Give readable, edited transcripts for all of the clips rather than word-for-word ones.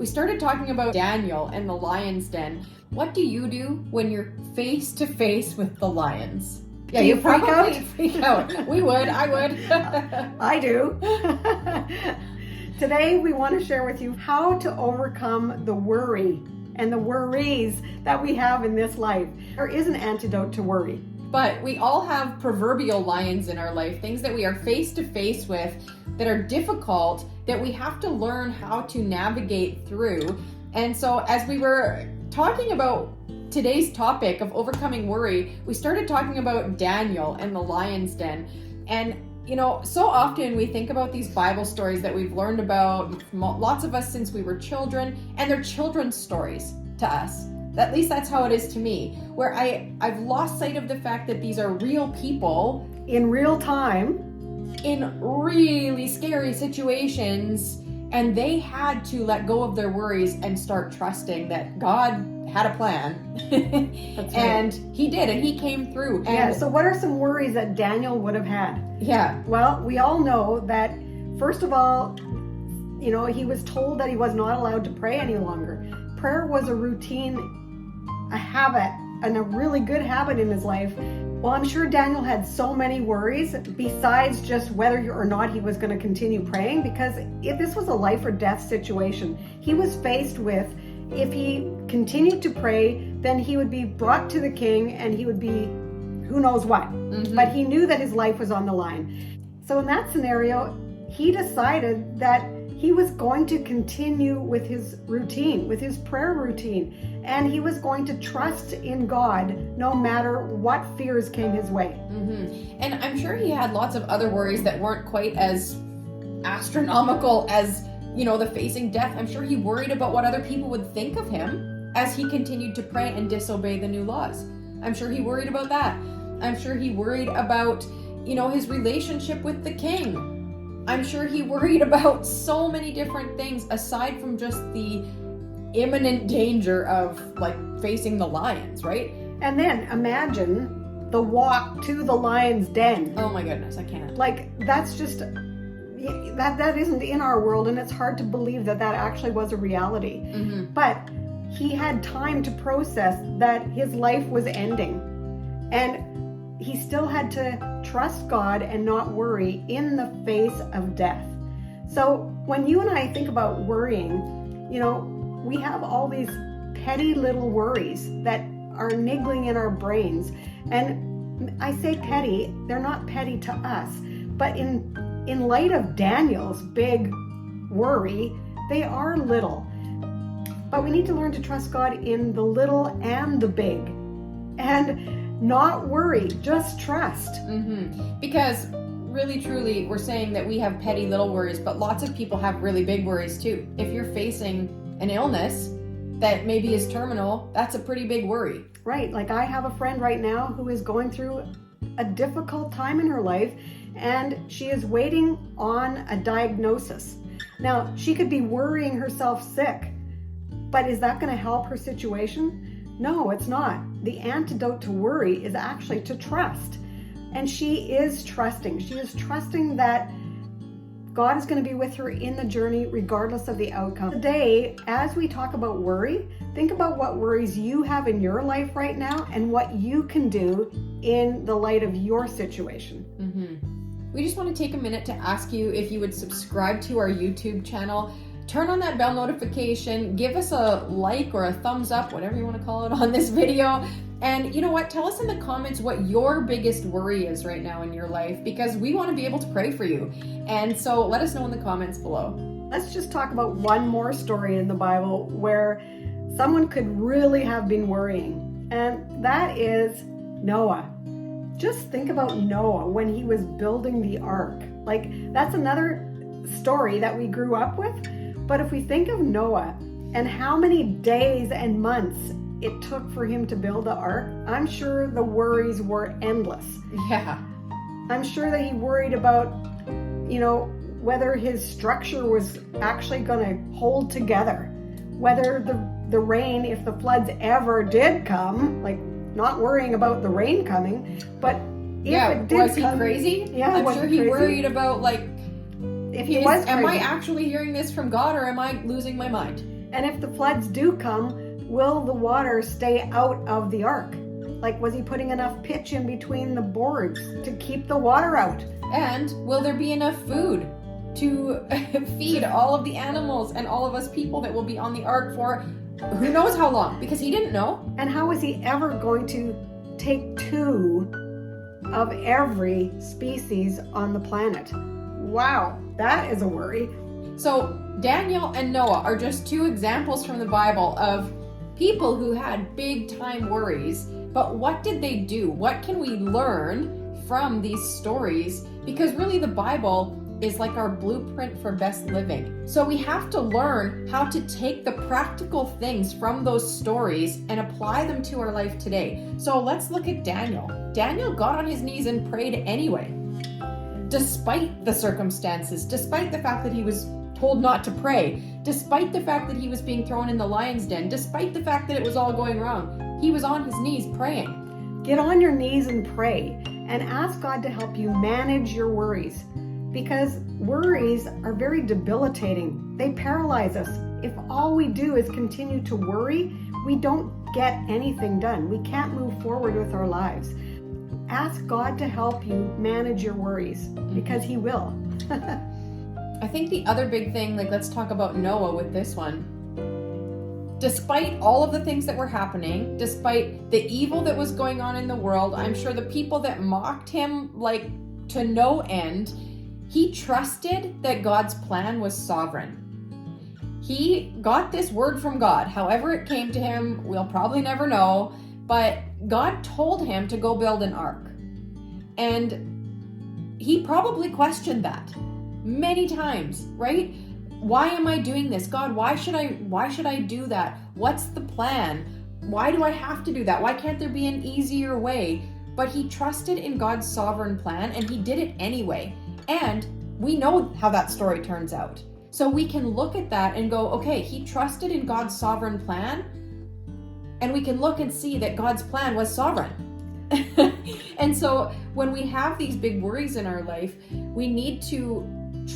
We started talking about Daniel and the lion's den. What do you do when you're face to face with the lions? Yeah, you freak out? Freak out. We would. I would. I do. Today we want to share with you how to overcome the worry and the worries that we have in this life. There is an antidote to worry. But we all have proverbial lions in our life, things that we are face to face with that are difficult, that we have to learn how to navigate through. And so as we were talking about today's topic of overcoming worry, we started talking about Daniel and the lion's den. And you know, so often we think about these Bible stories that we've learned about, lots of us since we were children, and they're children's stories to us. At least that's how it is to me, where I've lost sight of the fact that these are real people In real time. in really scary situations, and they had to let go of their worries and start trusting that God had a plan. That's right. And he did, and he came through. And Yeah, so what are some worries that Daniel would have had? yeah, Well, we all know that, first of all, you know, he was told that he was not allowed to pray any longer. Prayer was a routine, a habit, and a really good habit in his life. Well, I'm sure Daniel had so many worries besides just whether or not he was going to continue praying, because if this was a life or death situation, he was faced with, if he continued to pray, then he would be brought to the king and he would be who knows what. Mm-hmm. But he knew that his life was on the line. So in that scenario, he decided that he was going to continue with his routine, with his prayer routine, and he was going to trust in God no matter what fears came his way. Mm-hmm. And I'm sure he had lots of other worries that weren't quite as astronomical as, you know, the facing death. I'm sure he worried about what other people would think of him as he continued to pray and disobey the new laws. I'm sure he worried about that. I'm sure he worried about, you know, his relationship with the king. I'm sure he worried about so many different things aside from just the imminent danger of like facing the lions, right? And then imagine the walk to the lion's den. Oh my goodness, I can't. Like, that's just, that isn't in our world, and it's hard to believe that that actually was a reality. Mm-hmm. But he had time to process that his life was ending, and he still had to trust God and not worry in the face of death. So when you and I think about worrying, you know, we have all these petty little worries that are niggling in our brains. And I say petty, they're not petty to us, but in light of Daniel's big worry, they are little. But we need to learn to trust God in the little and the big, and not worry, just trust. Mm-hmm. Because really, truly, we're saying that we have petty little worries, but lots of people have really big worries too. If you're facing an illness that maybe is terminal, that's a pretty big worry. Right, like I have a friend right now who is going through a difficult time in her life, and she is waiting on a diagnosis. Now, she could be worrying herself sick, but is that going to help her situation? No, it's not. The antidote to worry is actually to trust. And she is trusting. She is trusting that God is going to be with her in the journey regardless of the outcome. Today, as we talk about worry, think about what worries you have in your life right now and what you can do in the light of your situation. Mm-hmm. We just want to take a minute to ask you if you would subscribe to our YouTube channel. Turn on that bell notification, give us a like or a thumbs up, whatever you want to call it, on this video. And you know what? Tell us in the comments what your biggest worry is right now in your life, because we want to be able to pray for you. And so let us know in the comments below. Let's just talk about one more story in the Bible where someone could really have been worrying, and that is Noah. Just think about Noah when he was building the ark. Like, that's another story that we grew up with. But if we think of Noah and how many days and months it took for him to build the ark, I'm sure the worries were endless. Yeah. I'm sure that he worried about, you know, whether his structure was actually going to hold together, whether the rain, if the floods ever did come, like not worrying about the rain coming, but if it did was he come, crazy? Yeah, I'm was sure he he crazy? worried about like, If he was am I crazy. actually hearing this from God, or am I losing my mind? And if the floods do come, will the water stay out of the ark? Like, was he putting enough pitch in between the boards to keep the water out? And will there be enough food to feed all of the animals and all of us people that will be on the ark for who knows how long? Because he didn't know. And how is he ever going to take 2 of every species on the planet? Wow, that is a worry. So Daniel and Noah are just 2 examples from the Bible of people who had big time worries. But what did they do? What can we learn from these stories? Because really the Bible is like our blueprint for best living. So we have to learn how to take the practical things from those stories and apply them to our life today. So let's look at Daniel. Daniel got on his knees and prayed anyway, despite the circumstances, despite the fact that he was told not to pray, despite the fact that he was being thrown in the lion's den, despite the fact that it was all going wrong. He was on his knees praying. Get on your knees and pray and ask God to help you manage your worries, because worries are very debilitating. They paralyze us. If all we do is continue to worry, we don't get anything done. We can't move forward with our lives. Ask God to help you manage your worries, because He will. I think the other big thing, like let's talk about Noah with this one. Despite all of the things that were happening, despite the evil that was going on in the world, I'm sure the people that mocked him like to no end, he trusted that God's plan was sovereign. He got this word from God. However it came to him, we'll probably never know, but God told him to go build an ark. And he probably questioned that many times, right? Why am I doing this? God, why should I do that? What's the plan? Why do I have to do that? Why can't there be an easier way? But he trusted in God's sovereign plan and he did it anyway. And we know how that story turns out. So we can look at that and go, okay, he trusted in God's sovereign plan. And we can look and see that God's plan was sovereign. And so when we have these big worries in our life, we need to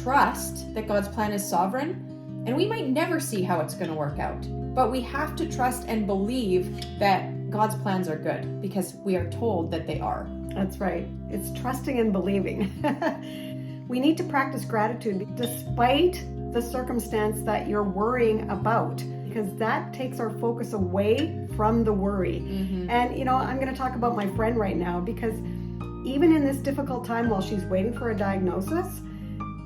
trust that God's plan is sovereign, and we might never see how it's going to work out, but we have to trust and believe that God's plans are good because we are told that they are. That's right. It's trusting and believing. We need to practice gratitude despite the circumstance that you're worrying about, because that takes our focus away from the worry. And I'm going to talk about my friend right now, because even in this difficult time while she's waiting for a diagnosis,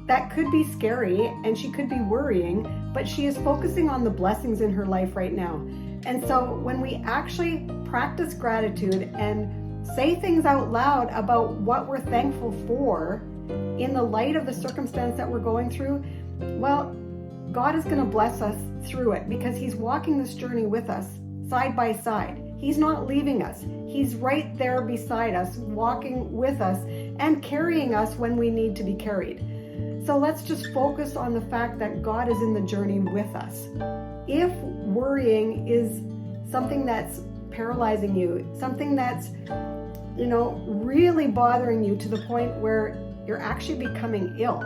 that could be scary and she could be worrying, but she is focusing on the blessings in her life right now. And so when we actually practice gratitude and say things out loud about what we're thankful for in the light of the circumstance that we're going through, well, God is going to bless us through it, because He's walking this journey with us side by side. He's not leaving us. He's right there beside us, walking with us and carrying us when we need to be carried. So let's just focus on the fact that God is in the journey with us. If worrying is something that's paralyzing you, something that's, really bothering you to the point where you're actually becoming ill,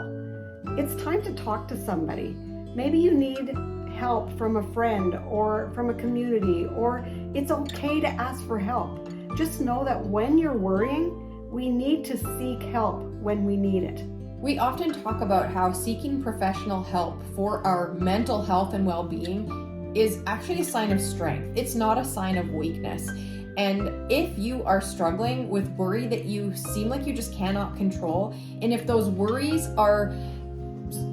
it's time to talk to somebody. Maybe you need help from a friend or from a community, or it's okay to ask for help. Just know that when you're worrying, we need to seek help when we need it. We often talk about how seeking professional help for our mental health and well-being is actually a sign of strength. It's not a sign of weakness. And if you are struggling with worry that you seem like you just cannot control, and if those worries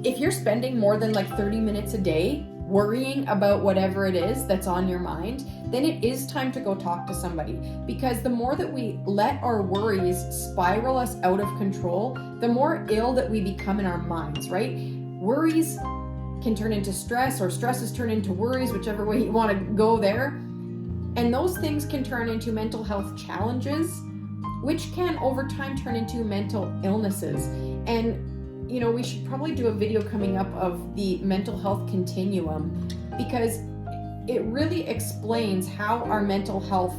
if you're spending more than like 30 minutes a day worrying about whatever it is that's on your mind, then it is time to go talk to somebody. Because the more that we let our worries spiral us out of control, the more ill that we become in our minds, right? Worries can turn into stress, or stresses turn into worries, whichever way you want to go there. And those things can turn into mental health challenges, which can over time turn into mental illnesses. And we should probably do a video coming up of the mental health continuum, because it really explains how our mental health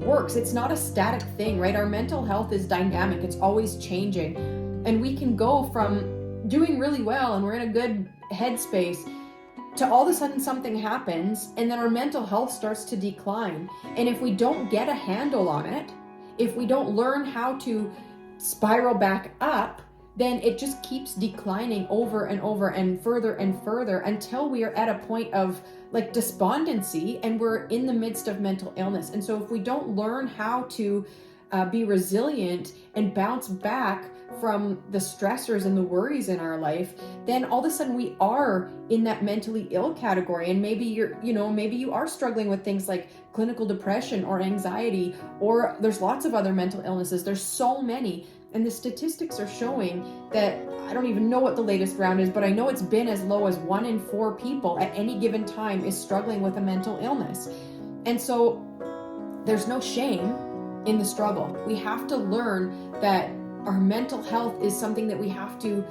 works. It's not a static thing, right? Our mental health is dynamic. It's always changing. And we can go from doing really well and we're in a good headspace to all of a sudden something happens and then our mental health starts to decline. And if we don't get a handle on it, if we don't learn how to spiral back up, then it just keeps declining over and over and further until we are at a point of like despondency and we're in the midst of mental illness. And so if we don't learn how to be resilient and bounce back from the stressors and the worries in our life, then all of a sudden we are in that mentally ill category. And maybe maybe you are struggling with things like clinical depression or anxiety, or there's lots of other mental illnesses. There's so many. And the statistics are showing that, I don't even know what the latest round is, but I know it's been as low as 1 in 4 people at any given time is struggling with a mental illness. And so there's no shame in the struggle. We have to learn that our mental health is something that we have to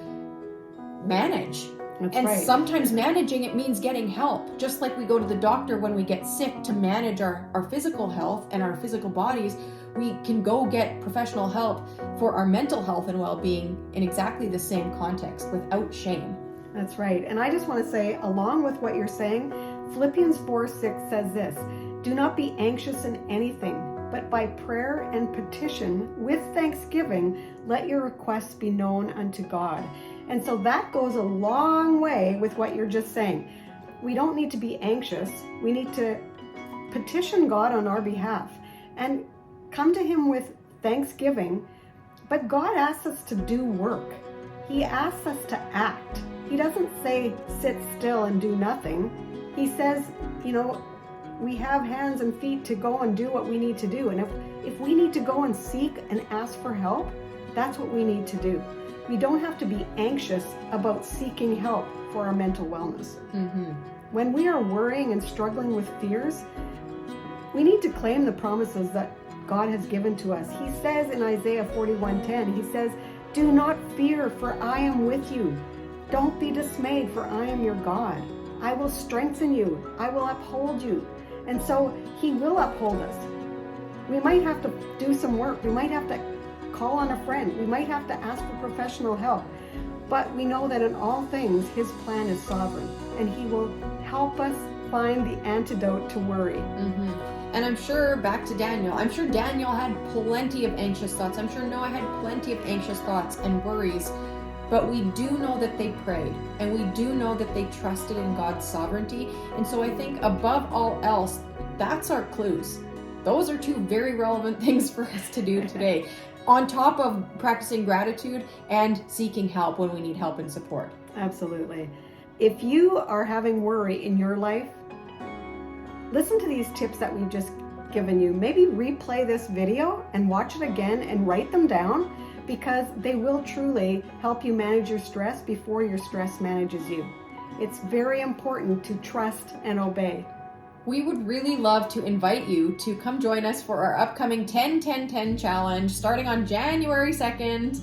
manage. That's and right. Sometimes managing it means getting help. Just like we go to the doctor when we get sick to manage our physical health and our physical bodies, we can go get professional help for our mental health and well-being in exactly the same context without shame. That's right. And I just want to say, along with what you're saying, Philippians 4:6 says this: do not be anxious in anything, but by prayer and petition with thanksgiving, let your requests be known unto God. And so that goes a long way with what you're just saying. We don't need to be anxious. We need to petition God on our behalf and come to Him with thanksgiving. But God asks us to do work. He asks us to act. He doesn't say sit still and do nothing. He says, we have hands and feet to go and do what we need to do. And if we need to go and seek and ask for help, that's what we need to do. We don't have to be anxious about seeking help for our mental wellness. Mm-hmm. When we are worrying and struggling with fears, we need to claim the promises that God has given to us. He says in Isaiah 41:10, He says, do not fear, for I am with you. Don't be dismayed, for I am your God. I will strengthen you. I will uphold you. And so He will uphold us. We might have to do some work. We might have to call on a friend. We might have to ask for professional help. But we know that in all things, His plan is sovereign, and He will help us find the antidote to worry. Mm-hmm. And I'm sure, back to Daniel, I'm sure Daniel had plenty of anxious thoughts. I'm sure Noah had plenty of anxious thoughts and worries. But we do know that they prayed, and we do know that they trusted in God's sovereignty. And so I think above all else, that's our clues. Those are 2 very relevant things for us to do today, on top of practicing gratitude and seeking help when we need help and support. Absolutely. If you are having worry in your life, listen to these tips that we've just given you. Maybe replay this video and watch it again and write them down, because they will truly help you manage your stress before your stress manages you. It's very important to trust and obey. We would really love to invite you to come join us for our upcoming 10-10-10 challenge starting on January 2nd.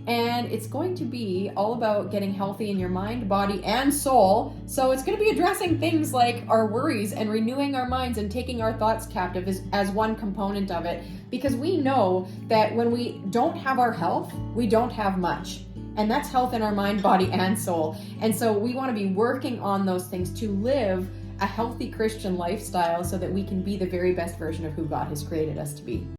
And it's going to be all about getting healthy in your mind, body, and soul. So it's going to be addressing things like our worries and renewing our minds and taking our thoughts captive as one component of it. Because we know that when we don't have our health, we don't have much. And that's health in our mind, body, and soul. And so we want to be working on those things to live a healthy Christian lifestyle so that we can be the very best version of who God has created us to be.